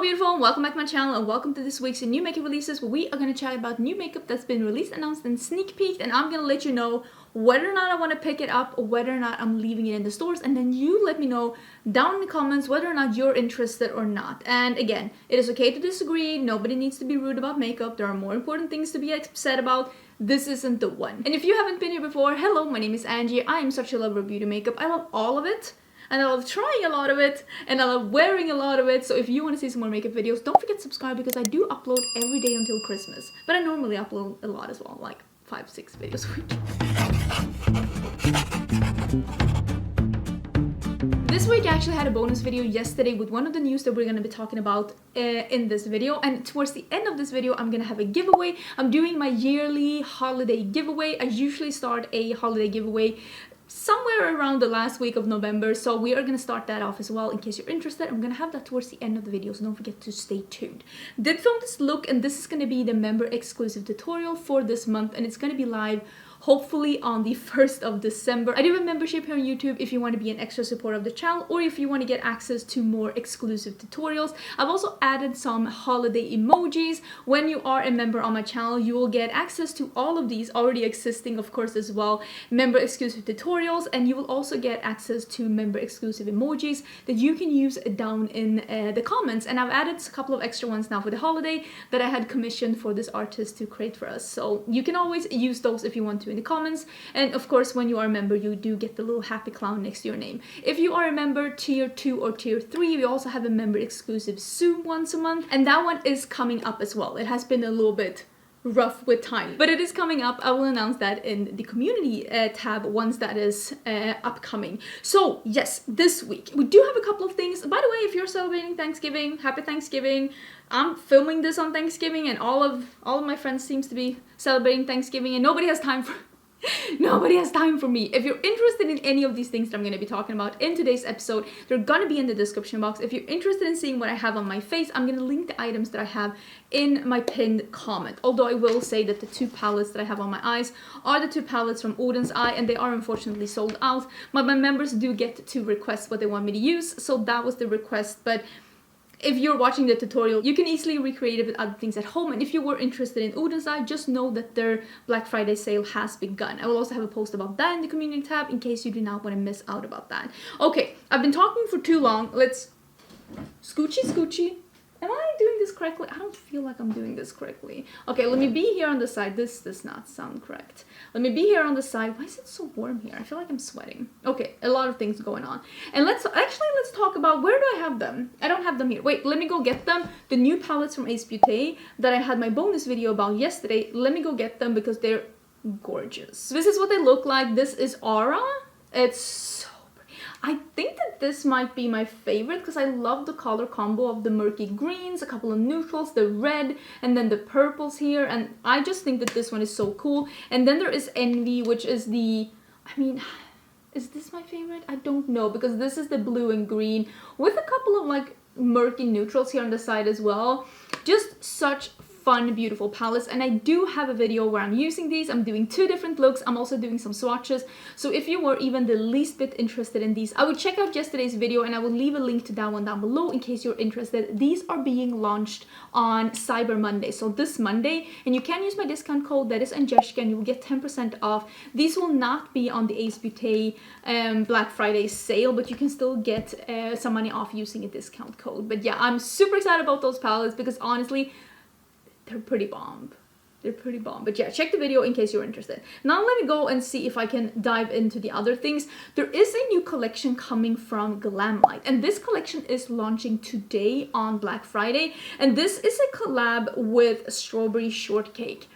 beautiful, welcome back to my channel and welcome to this week's new makeup releases where we are going to chat about new makeup that's been released, announced, and sneak peeked, and I'm going to let you know whether or not I want to pick it up or whether or not I'm leaving it in the stores, and then you let me know down in the comments whether or not you're interested or not. And again, it is okay to disagree, nobody needs to be rude about makeup, there are more important things to be upset about. This isn't the one. And if you haven't been here before, hello, my name is Angie. I am such a lover of beauty makeup. I love all of it. And I love trying a lot of it, and I love wearing a lot of it. So if you want to see some more makeup videos, don't forget to subscribe because I do upload every day until Christmas. But I normally upload a lot as well, like 5-6 videos a week. This week I actually had a bonus video yesterday with one of the news that we're going to be talking about in this video, and towards the end of this video I'm going to have a giveaway. I'm doing my yearly holiday giveaway. I usually start a holiday giveaway somewhere around the last week of November, so we are going to start that off as well. In case you're interested, I'm going to have that towards the end of the video, so don't forget to stay tuned. Did film this look, and this is going to be the member exclusive tutorial for this month, and it's going to be live hopefully on the 1st of December. I do have a membership here on YouTube if you want to be an extra supporter of the channel or if you want to get access to more exclusive tutorials. I've also added some holiday emojis. When you are a member on my channel, you will get access to all of these already existing, of course, as well, member exclusive tutorials, and you will also get access to member exclusive emojis that you can use down in the comments. And I've added a couple of extra ones now for the holiday that I had commissioned for this artist to create for us. So you can always use those if you want to in the comments, and of course when you are a member you do get the little happy clown next to your name. If you are a member tier 2 or tier 3, we also have a member exclusive Zoom once a month, and that one is coming up as well. It has been a little bit rough with time, but it is coming up. I will announce that in the community tab once that is upcoming. So yes, this week we do have a couple of things. By the way, if you're celebrating Thanksgiving, happy Thanksgiving. I'm filming this on Thanksgiving, and all of my friends seems to be celebrating Thanksgiving, and nobody has time for me. If you're interested in any of these things that I'm going to be talking about in today's episode, they're going to be in the description box. If you're interested in seeing what I have on my face, I'm going to link the items that I have in my pinned comment. Although I will say that the 2 palettes that I have on my eyes are the 2 palettes from Odin's Eye, and they are unfortunately sold out. My members do get to request what they want me to use, so that was the request. But if you're watching the tutorial, you can easily recreate it with other things at home. And if you were interested in Odin's Eye, just know that their Black Friday sale has begun. I will also have a post about that in the community tab in case you do not want to miss out about that. Okay, I've been talking for too long. Let's scoochie. Am I doing this correctly? I don't feel like I'm doing this correctly. Okay, let me be here on the side. This does not sound correct. Let me be here on the side. Why is it so warm here? I feel like I'm sweating. Okay, a lot of things going on. And let's talk about, where do I have them? I don't have them here. Wait, let me go get them. The new palettes from Ace Beauté that I had my bonus video about yesterday. Let me go get them because they're gorgeous. This is what they look like. This is Aura. It's I think that this might be my favorite because I love the color combo of the murky greens, a couple of neutrals, the red, and then the purples here. And I just think that this one is so cool. And then there is Envy, which is the, I mean, is this my favorite? I don't know, because this is the blue and green with a couple of like murky neutrals here on the side as well. Just such fun, beautiful palettes, and I do have a video where I'm using these. I'm doing 2 different looks. I'm also doing some swatches, so if you were even the least bit interested in these, I would check out yesterday's video, and I will leave a link to that one down below in case you're interested. These are being launched on Cyber Monday, so this Monday, and you can use my discount code, that is Angelica, and you will get 10% off. These will not be on the Ace Beauté Black Friday sale, but you can still get some money off using a discount code. But yeah, I'm super excited about those palettes because honestly, they're pretty bomb. They're pretty bomb. But yeah, check the video in case you're interested. Now let me go and see if I can dive into the other things. There is a new collection coming from Glamlite, and this collection is launching today on Black Friday. And this is a collab with Strawberry Shortcake.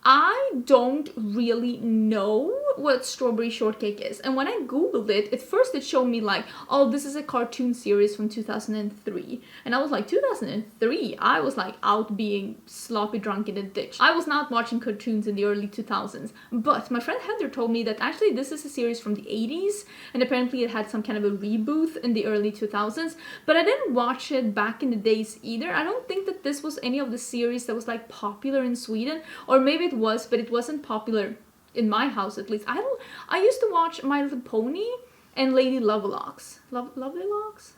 I don't really know what Strawberry Shortcake is, and when I googled it, at first it showed me like, oh, this is a cartoon series from 2003, and I was like, 2003? I was like out being sloppy drunk in a ditch. I was not watching cartoons in the early 2000s, but my friend Heather told me that actually this is a series from the 80s, and apparently it had some kind of a reboot in the early 2000s, but I didn't watch it back in the days either. I don't think that this was any of the series that was like popular in Sweden, or maybe it was, but it wasn't popular in my house at least. I used to watch My Little Pony and Lady Lovelocks. Lovely Locks?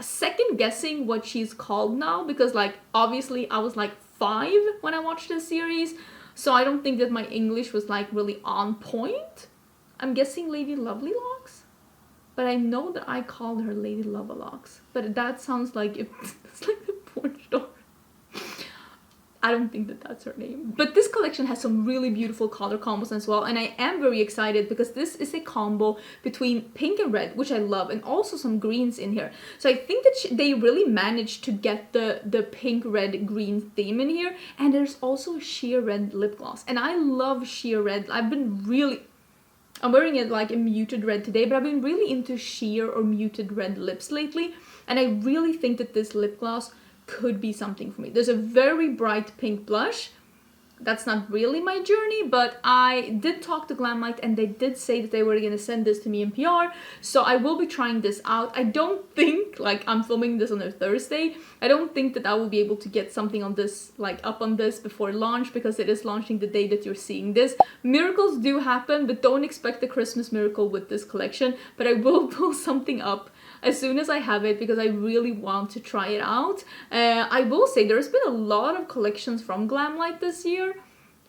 second guessing what she's called now, because like obviously I was like 5 when I watched this series, so I don't think that my English was like really on point. I'm guessing Lady Lovelocks, but I know that I called her Lady Lovelocks, but that sounds like it's like the porn star. I don't think that that's her name. But this collection has some really beautiful color combos as well, and I am very excited because this is a combo between pink and red, which I love, and also some greens in here. So I think that they really managed to get the pink, red, green theme in here. And there's also a sheer red lip gloss, and I love sheer red. I'm wearing it like a muted red today, but I've been really into sheer or muted red lips lately, and I really think that this lip gloss could be something for me. There's a very bright pink blush. That's not really my journey, but I did talk to Glamlite and they did say that they were going to send this to me in PR, so I will be trying this out. I don't think, like, I'm filming this on a Thursday, I don't think that I will be able to get something on this, like up on this before launch, because it is launching the day that you're seeing this. Miracles do happen, but don't expect the Christmas miracle with this collection, but I will pull something up as soon as I have it, because I really want to try it out. I will say there's been a lot of collections from Glamlite this year.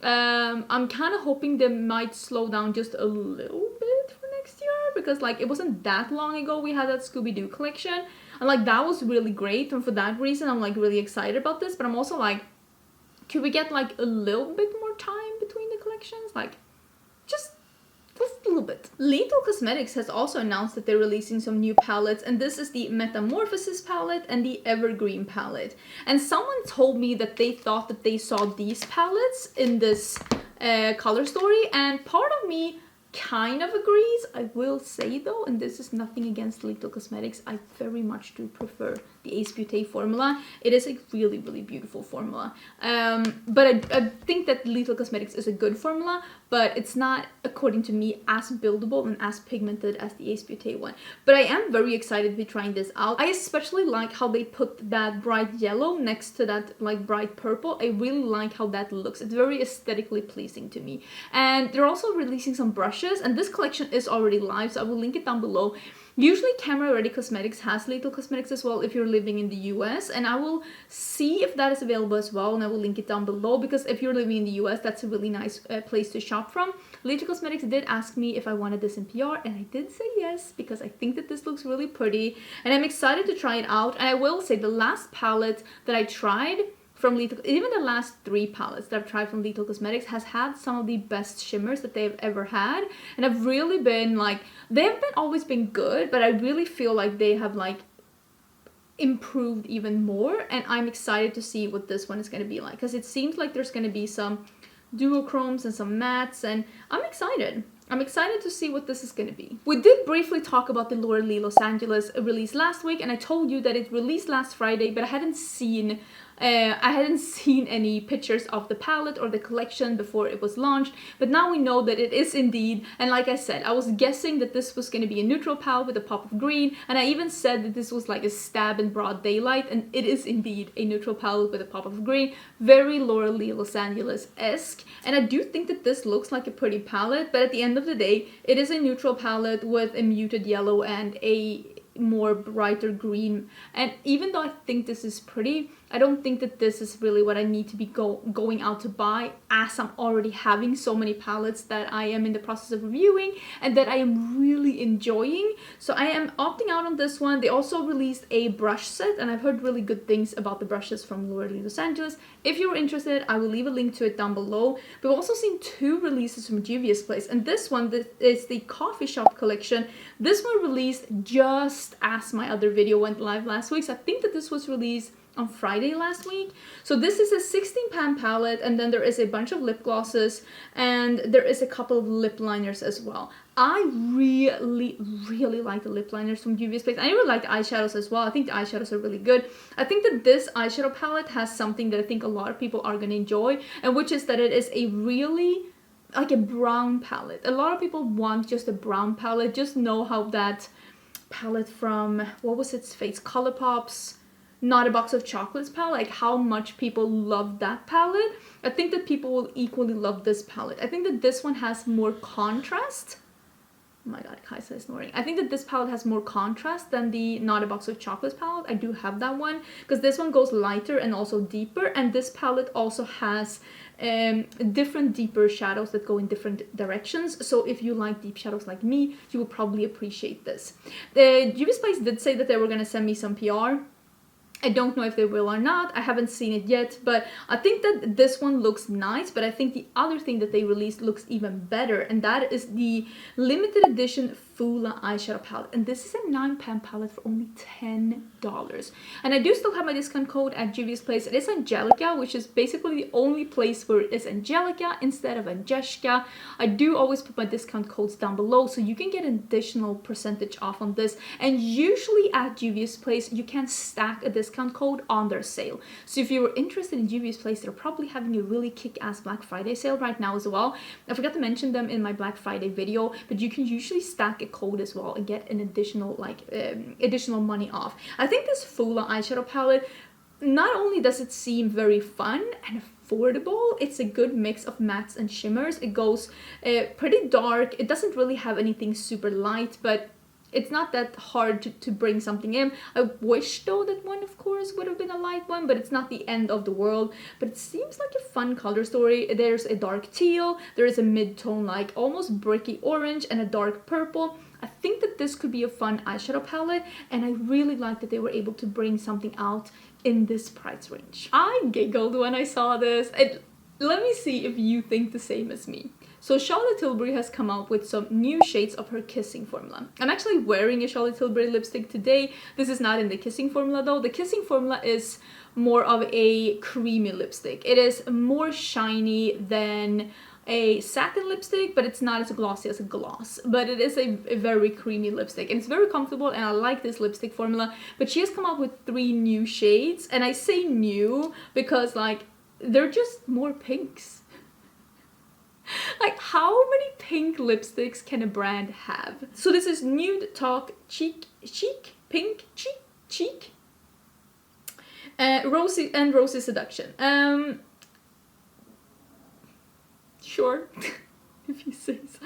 I'm kind of hoping they might slow down just a little bit for next year, because like it wasn't that long ago we had that Scooby-Doo collection, and like that was really great, and for that reason I'm like really excited about this. But I'm also like, could we get like a little bit more time between the collections? Like just a little bit. Lethal Cosmetics has also announced that they're releasing some new palettes, and this is the Metamorphosis palette and the Evergreen palette. And someone told me that they thought that they saw these palettes in this color story, and part of me kind of agrees. I will say though, and this is nothing against Lethal Cosmetics, I very much do prefer the Ace Beauté formula. It is a really, really beautiful formula. But I think that Lethal Cosmetics is a good formula, but it's not, according to me, as buildable and as pigmented as the Ace Beauté one. But I am very excited to be trying this out. I especially like how they put that bright yellow next to that like bright purple. I really like how that looks. It's very aesthetically pleasing to me. And they're also releasing some brushes, and this collection is already live, so I will link it down below. Usually Camera Ready Cosmetics has Lethal Cosmetics as well if you're living in the US, and I will see if that is available as well, and I will link it down below, because if you're living in the US, that's a really nice place to shop from. Lethal Cosmetics did ask me if I wanted this in PR, and I did say yes, because I think that this looks really pretty, and I'm excited to try it out. And I will say the last palette that I tried from Lethal, even the last 3 palettes that I've tried from Lethal Cosmetics has had some of the best shimmers that they've ever had, and I've really been like, they have been always been good, but I really feel like they have like improved even more, and I'm excited to see what this one is going to be like, because it seems like there's going to be some duochromes and some mattes, and I'm excited. I'm excited to see what this is going to be. We did briefly talk about the Laura Lee Los Angeles release last week, and I told you that it released last Friday, but I hadn't seen any pictures of the palette or the collection before it was launched, but now we know that it is indeed. And like I said, I was guessing that this was going to be a neutral palette with a pop of green, and I even said that this was like a stab in broad daylight, and it is indeed a neutral palette with a pop of green, very Laura Lee Los Angeles-esque. And I do think that this looks like a pretty palette, but at the end of the day, it is a neutral palette with a muted yellow and a more brighter green. And even though I think this is pretty, I don't think that this is really what I need to be going out to buy, as I'm already having so many palettes that I am in the process of reviewing and that I am really enjoying. So I am opting out on this one. They also released a brush set, and I've heard really good things about the brushes from Laura Lee Los Angeles. If you're interested, I will leave a link to it down below. We've also seen 2 releases from Juvia's place, and this one is the Coffee Shop collection. This one released just as my other video went live last week, so I think that this was released on Friday last week. So this is a 16-pan palette, and then there is a bunch of lip glosses, and there is a couple of lip liners as well. I really like the lip liners from Juvia's place. I really like the eyeshadows as well. I think the eyeshadows are really good. I think that this eyeshadow palette has something that I think a lot of people are going to enjoy, and which is that it is a really like a brown palette. A lot of people want just a brown palette. Just know how that palette from, what was its face, Colourpop's Not a Box of Chocolates palette, like how much people love that palette. I think that people will equally love this palette. I think that this one has more contrast. Oh my god, Kaisa is snoring. I think that this palette has more contrast than the Not a Box of Chocolates palette. I do have that one because this one goes lighter and also deeper, and this palette also has different deeper shadows that go in different directions. So if you like deep shadows like me, you will probably appreciate this. Juvia's Place did say that they were going to send me some PR. I don't know if they will or not. I haven't seen it yet, but I think that this one looks nice, but I think the other thing that they released looks even better, and that is the limited edition Fula eyeshadow palette. And this is a 9-pan palette for only $10. And I do still have my discount code at Juvia's Place. It is Angelica, which is basically the only place where it is Angelica instead of Angelica. I do always put my discount codes down below, so you can get an additional percentage off on this. And usually at Juvia's Place, you can stack a discount code on their sale. So if you were interested in Juvia's Place, they're probably having a really kick-ass Black Friday sale right now as well. I forgot to mention them in my Black Friday video, but you can usually stack a code as well and get an additional additional money off. I think this Fula eyeshadow palette, not only does it seem very fun and affordable, it's a good mix of mattes and shimmers. It goes pretty dark. It doesn't really have anything super light, but it's not that hard to bring something in. I wish though that one of course would have been a light one, but it's not the end of the world. But it seems like a fun color story. There's a dark teal, there is a mid-tone like almost bricky orange, and a dark purple. I think that this could be a fun eyeshadow palette, and I really like that they were able to bring something out in this price range. I giggled when I saw this. Let me see if you think the same as me. So Charlotte Tilbury has come out with some new shades of her kissing formula. I'm actually wearing a Charlotte Tilbury lipstick today. This is not in the kissing formula though. The kissing formula is more of a creamy lipstick. It is more shiny than a satin lipstick, but it's not as glossy as a gloss. But it is a very creamy lipstick, and it's very comfortable, and I like this lipstick formula. But she has come out with 3 new shades, and I say new because like they're just more pinks. Like, how many pink lipsticks can a brand have? So this is Nude Talk Cheek, Pink, Cheek, Rosy and Rosy Seduction. Sure, if you say so.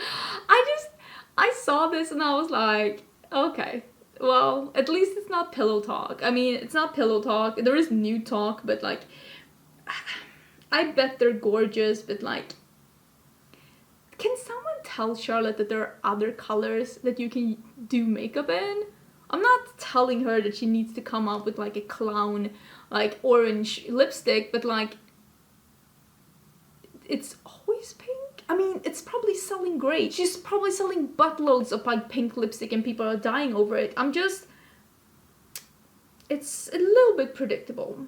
I saw this and I was like, okay, well, at least it's not Pillow Talk. I mean, it's not Pillow Talk. There is Nude Talk, but like, I bet they're gorgeous, but like, can someone tell Charlotte that there are other colors that you can do makeup in? I'm not telling her that she needs to come up with like a clown, like orange lipstick, but like, it's always pink. I mean, it's probably selling great. She's probably selling buttloads of like pink lipstick and people are dying over it. It's a little bit predictable.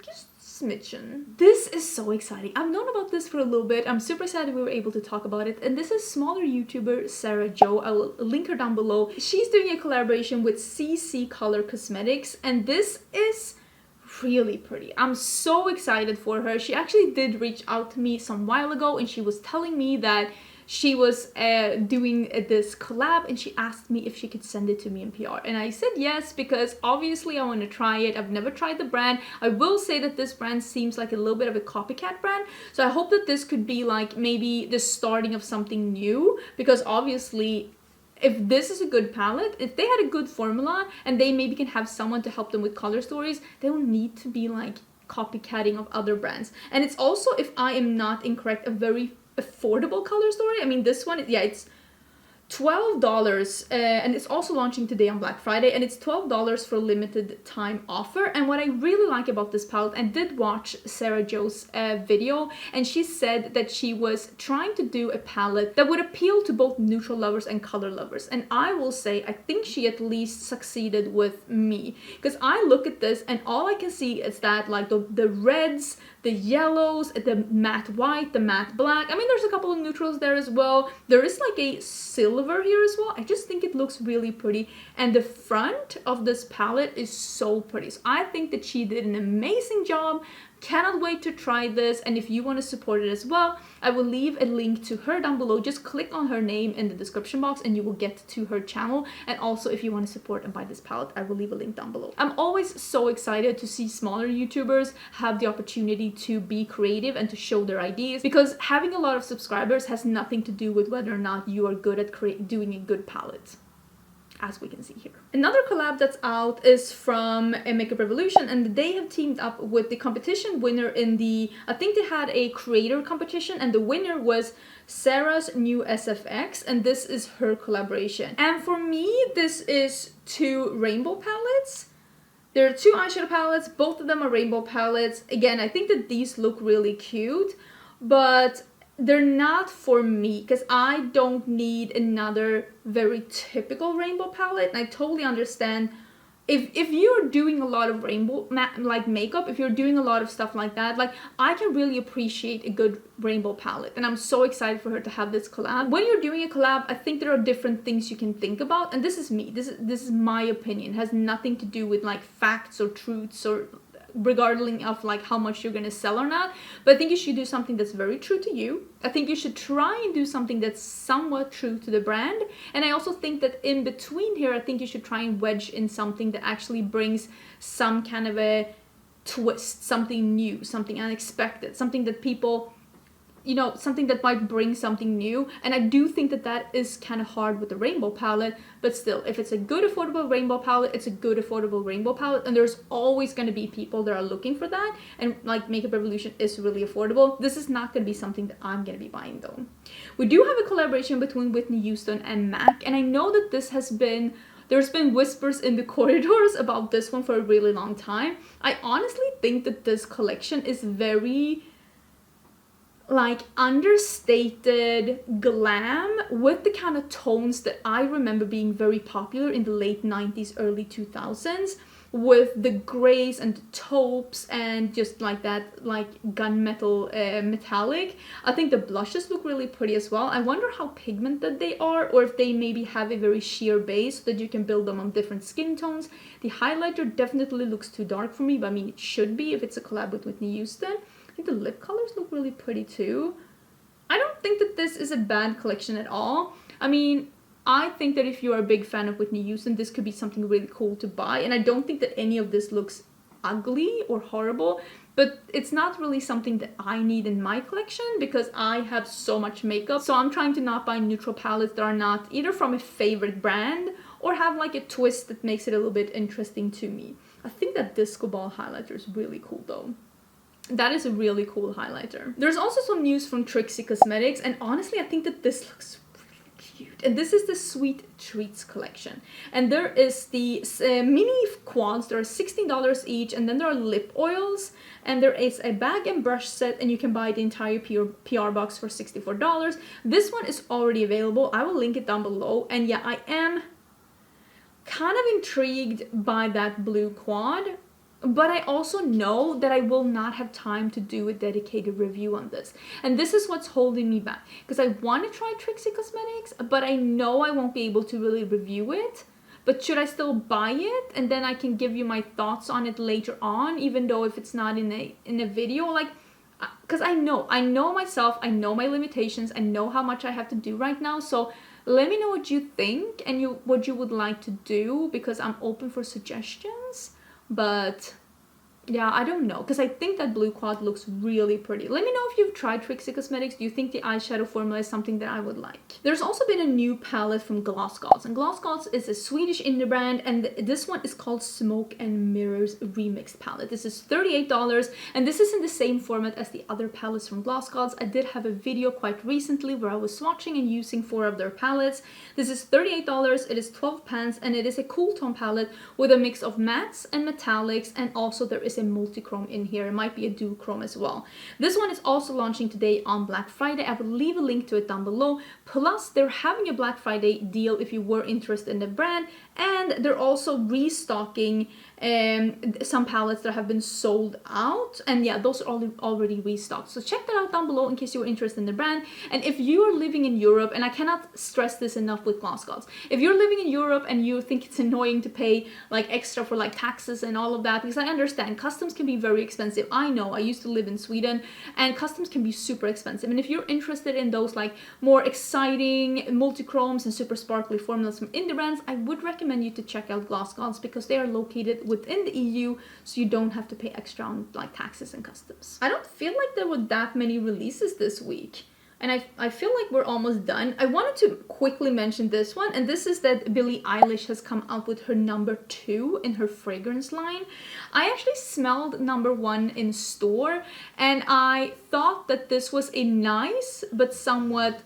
Just smidgen. This is so exciting. I've known about this for a little bit. I'm super excited we were able to talk about it. And this is smaller YouTuber SarahJo. I will link her down below. She's doing a collaboration with CColor Cosmetics, and this is really pretty. I'm so excited for her. She actually did reach out to me some while ago, and she was telling me that she was doing this collab, and she asked me if she could send it to me in PR, and I said yes, because obviously I want to try it. I've never tried the brand. I will say that this brand seems like a little bit of a copycat brand, so I hope that this could be like maybe the starting of something new, because obviously if this is a good palette, if they had a good formula and they maybe can have someone to help them with color stories, they don't need to be like copycatting of other brands. And it's also, if I am not incorrect, a very affordable color story. I mean, this one, yeah, it's $12, and it's also launching today on Black Friday, and it's $12 for a limited time offer. And what I really like about this palette, I did watch SarahJo's video, and she said that she was trying to do a palette that would appeal to both neutral lovers and color lovers. And I will say, I think she at least succeeded with me, because I look at this and all I can see is that like the reds, the yellows, the matte white, the matte black. I mean, there's a couple of neutrals there as well. There is like a silver here as well. I just think it looks really pretty, and the front of this palette is so pretty. So I think that she did an amazing job. Cannot wait to try this, and if you want to support it as well, I will leave a link to her down below. Just click on her name in the description box and you will get to her channel. And also, if you want to support and buy this palette, I will leave a link down below. I'm always so excited to see smaller YouTubers have the opportunity to be creative and to show their ideas, because having a lot of subscribers has nothing to do with whether or not you are good at creating doing a good palette, as we can see here. Another collab that's out is from Makeup Revolution, and they have teamed up with the competition winner in the, I think they had a creator competition, and the winner was Sarah's New SFX, and this is her collaboration. And for me, this is 2 rainbow palettes. There are 2 eyeshadow palettes, both of them are rainbow palettes. Again, I think that these look really cute, but they're not for me because I don't need another very typical rainbow palette. And I totally understand if you're doing a lot of rainbow like makeup, if you're doing a lot of stuff like that, like I can really appreciate a good rainbow palette, and I'm so excited for her to have this collab. When you're doing a collab, I think there are different things you can think about, and this is me, this is my opinion. It has nothing to do with like facts or truths or regarding of like how much you're gonna sell or not, but I think you should do something that's very true to you. I think you should try and do something that's somewhat true to the brand, and I also think that in between here, I think you should try and wedge in something that actually brings some kind of a twist, something new, something unexpected, something that people, you know, something that might bring something new. And I do think that that is kind of hard with the rainbow palette, but still, if it's a good affordable rainbow palette, it's a good affordable rainbow palette, and there's always going to be people that are looking for that, and like Makeup Revolution is really affordable. This is not going to be something that I'm going to be buying though. We do have a collaboration between Whitney Houston and MAC, and I know that this has been, there's been whispers in the corridors about this one for a really long time. I honestly think that this collection is very like understated glam with the kind of tones that I remember being very popular in the late 90s, early 2000s, with the grays and the taupes and just like that like gunmetal metallic. I think the blushes look really pretty as well. I wonder how pigmented they are, or if they maybe have a very sheer base so that you can build them on different skin tones. The highlighter definitely looks too dark for me, but I mean it should be if it's a collab with Whitney Houston. I think the lip colors look really pretty too. I don't think that this is a bad collection at all. I mean, I think that if you are a big fan of Whitney Houston, this could be something really cool to buy. And I don't think that any of this looks ugly or horrible, but it's not really something that I need in my collection because I have so much makeup. So I'm trying to not buy neutral palettes that are not either from a favorite brand or have like a twist that makes it a little bit interesting to me. I think that Disco Ball highlighter is really cool though. That is a really cool highlighter. There's also some news from Trixie Cosmetics, and honestly I think that this looks really cute. And this is the Sweet Treats collection. And there is the mini quads, there are $16 each, and then there are lip oils, and there is a bag and brush set, and you can buy the entire PR box for $64. This one is already available. I will link it down below, and yeah, I am kind of intrigued by that blue quad. But I also know that I will not have time to do a dedicated review on this. And this is what's holding me back. Because I want to try Trixie Cosmetics, but I know I won't be able to really review it. But should I still buy it? And then I can give you my thoughts on it later on, even though if it's not in a video. Like, because I know myself, I know my limitations, I know how much I have to do right now. So let me know what you think and what you would like to do, because I'm open for suggestions. But yeah, I don't know, because I think that blue quad looks really pretty. Let me know if you've tried Trixie Cosmetics. Do you think the eyeshadow formula is something that I would like? There's also been a new palette from GlossGods, and GlossGods is a Swedish indie brand, and this one is called Smoke and Mirrors Remixed palette. This is $38, and this is in the same format as the other palettes from GlossGods. I did have a video quite recently where I was swatching and using 4 of their palettes. This is $38, it is 12 pans, and it is a cool tone palette with a mix of mattes and metallics, and also there is a multi-chrome in here. It might be a duochrome as well. This one is also launching today on Black Friday. I will leave a link to it down below. Plus, they're having a Black Friday deal if you were interested in the brand, and they're also restocking some palettes that have been sold out, and yeah, those are already restocked. So check that out down below in case you were interested in the brand. And if you are living in Europe, and I cannot stress this enough with GlossGods, if you're living in Europe and you think it's annoying to pay like extra for like taxes and all of that, because I understand customs can be very expensive. I know, I used to live in Sweden and customs can be super expensive. And if you're interested in those like more exciting multi-chromes and super sparkly formulas from indie brands, I would recommend you to check out GlossGods, because they are located within the EU, so you don't have to pay extra on like taxes and customs. I don't feel like there were that many releases this week. And I feel like we're almost done. I wanted to quickly mention this one, and this is that Billie Eilish has come out with her number 2 in her fragrance line. I actually smelled number 1 in store, and I thought that this was a nice but somewhat,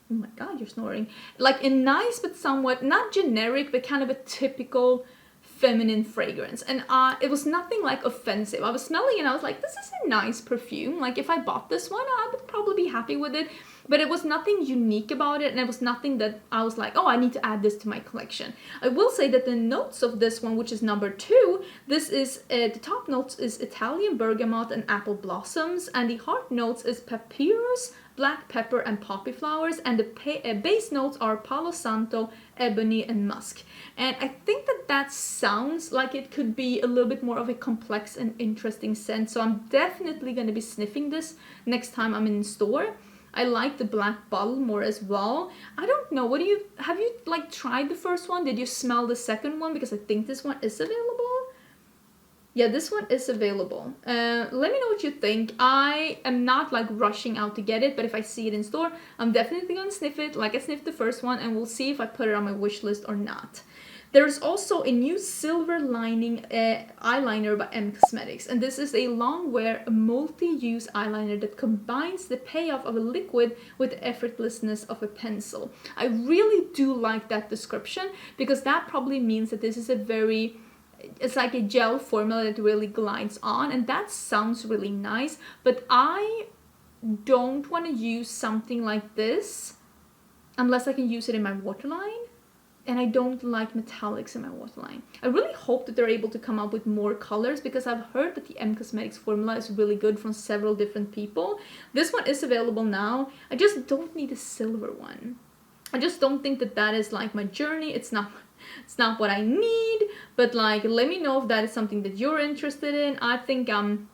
oh my god, you're snoring, like a nice but somewhat, not generic, but kind of a typical feminine fragrance. And it was nothing like offensive. I was smelling it and I was like, this is a nice perfume. Like if I bought this one, I would probably be happy with it. But it was nothing unique about it, and it was nothing that I was like, oh, I need to add this to my collection. I will say that the notes of this one, which is number 2, this is, the top notes is Italian bergamot and apple blossoms, and the heart notes is papyrus, black pepper and poppy flowers, and the base notes are Palo Santo, ebony and musk. And I think that that sounds like it could be a little bit more of a complex and interesting scent, so I'm definitely going to be sniffing this next time I'm in store. I like the black bottle more as well. I don't know, have you like tried the first one? Did you smell the second one? Because I think this one is available. Yeah, this one is available. Let me know what you think. I am not like rushing out to get it, but if I see it in store, I'm definitely gonna sniff it like I sniffed the first one, and we'll see if I put it on my wish list or not. There's also a new silver lining eyeliner by Cosmetics, and this is a long wear multi-use eyeliner that combines the payoff of a liquid with the effortlessness of a pencil. I really do like that description, because that probably means that this is it's like a gel formula that really glides on, and that sounds really nice. But I don't want to use something like this unless I can use it in my waterline. And I don't like metallics in my waterline. I really hope that they're able to come up with more colors, because I've heard that the Cosmetics formula is really good from several different people. This one is available now. I just don't need a silver one. I just don't think that that is like my journey. It's not what I need, but like, let me know if that is something that you're interested in. I think I'm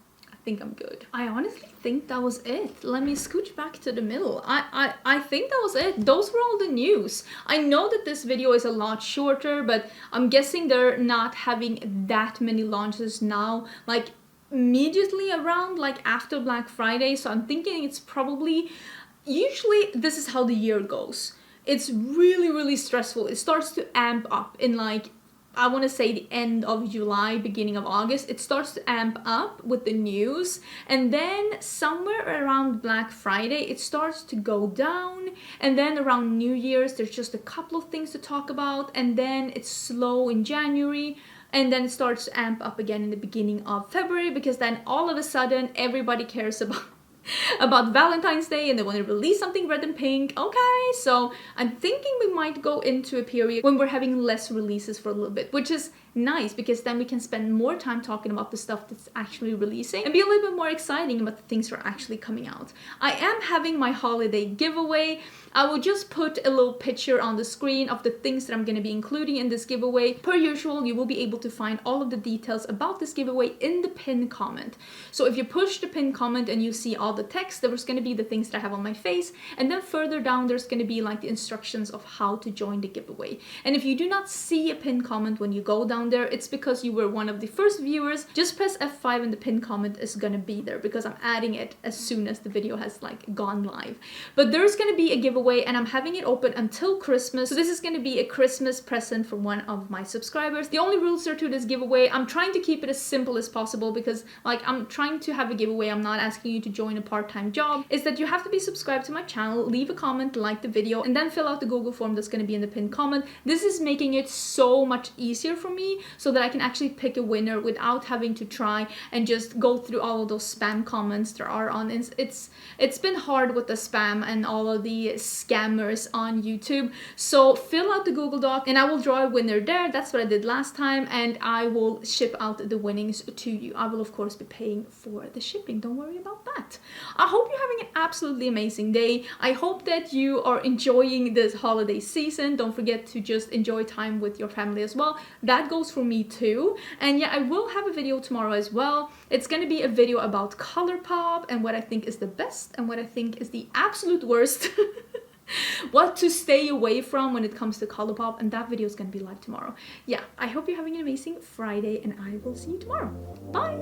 good. I honestly think that was it. Let me scooch back to the middle. I think that was it. Those were all the news. I know that this video is a lot shorter, but I'm guessing they're not having that many launches now, like immediately around like after Black Friday. So I'm thinking it's probably, usually this is how the year goes. It's really, really stressful. It starts to amp up in like, I want to say the end of July, beginning of August. It starts to amp up with the news, and then somewhere around Black Friday it starts to go down, and then around New Year's there's just a couple of things to talk about, and then it's slow in January, and then it starts to amp up again in the beginning of February, because then all of a sudden everybody cares about Valentine's Day and they want to release something red and pink. Okay, so I'm thinking we might go into a period when we're having less releases for a little bit, which is nice, because then we can spend more time talking about the stuff that's actually releasing and be a little bit more exciting about the things that are actually coming out. I am having my holiday giveaway. I will just put a little picture on the screen of the things that I'm going to be including in this giveaway. Per usual, you will be able to find all of the details about this giveaway in the pinned comment. So if you push the pinned comment and you see all the text, there's going to be the things that I have on my face, and then further down there's going to be like the instructions of how to join the giveaway. And if you do not see a pinned comment when you go down there, it's because you were one of the first viewers. Just press F5 and the pinned comment is gonna be there, because I'm adding it as soon as the video has like gone live. But there's gonna be a giveaway, and I'm having it open until Christmas. So this is gonna be a Christmas present from one of my subscribers. The only rules are to this giveaway, I'm trying to keep it as simple as possible, because like I'm trying to have a giveaway. I'm not asking you to join a part-time job. Is that you have to be subscribed to my channel, leave a comment, like the video, and then fill out the Google form that's gonna be in the pinned comment. This is making it so much easier for me, so that I can actually pick a winner without having to try and just go through all of those spam comments there are on. It's been hard with the spam and all of the scammers on YouTube. So fill out the Google Doc and I will draw a winner there. That's what I did last time, and I will ship out the winnings to you. I will of course be paying for the shipping. Don't worry about that. I hope you're having an absolutely amazing day. I hope that you are enjoying this holiday season. Don't forget to just enjoy time with your family as well. That goes for me too. And yeah, I will have a video tomorrow as well. It's gonna be a video about ColourPop and what I think is the best and what I think is the absolute worst. What to stay away from when it comes to ColourPop, and that video is gonna be live tomorrow. Yeah, I hope you're having an amazing Friday, and I will see you tomorrow. Bye!